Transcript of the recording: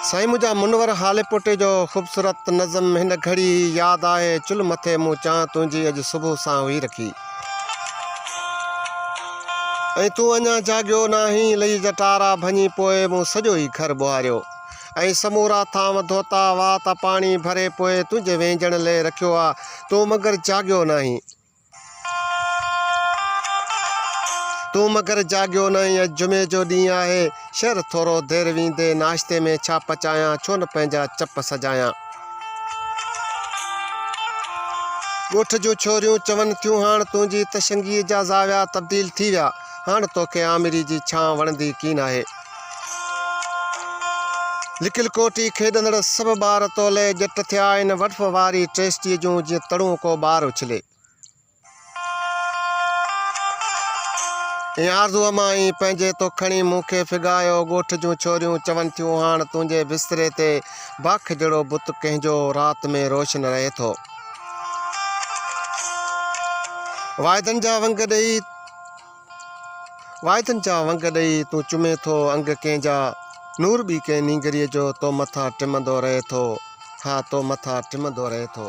साईं मुझा मुनवर हाले पुटे जो ख़ूबसूरत नज़म हिन घड़ी याद आए चुल मथे मूं चां तुंहिंजी अॼु सुबुह सां हुई रखी ऐं तूं अञा जाॻियो नाहीं लही जटारा भञी पोइ मूं सॼो ई घर ॿुहारियो ऐं समूरा थांव धोता वात पाणी भरे पोइ तुंहिंजे वेंझण लाइ रखियो आहे तूं मगर जाॻियो नाहीं अॼु जुमे जो ॾींहुं आहे शहर थोरो देरि वेंदे नाश्ते में छा पचायां छो न पंहिंजा चप सजायां ॻोठ जूं छोरियूं चवनि थियूं हाणे तुंहिंजी तशंगीअ जा ज़ाविया तब्दील थी विया हाणे तोखे आमिरी जी छां वणंदी की नाहे लिकियल कोटी खेॾंदड़ सभु ॿार तोले ॼट थिया आहिनि वठफ वारी टेस्टीअ जूं जीअं तड़ूं को ॿार उछले ऐं आरज़ूअ मां ई पंहिंजे तो खणी मूंखे फिगायो ॻोठ जूं छोरियूं चवनि थियूं हाणे तुंहिंजे बिस्तरे ते बाख जहिड़ो बुत कंहिंजो राति में रोशन रहे थो वाइदनि जा वंग ॾेई तूं चुमे थो अंग कंहिंजा नूर बि कंहिं नींगरीअ जो तो मथां टिमंदो रहे थो हा तो मथां टिमंदो रहे थो।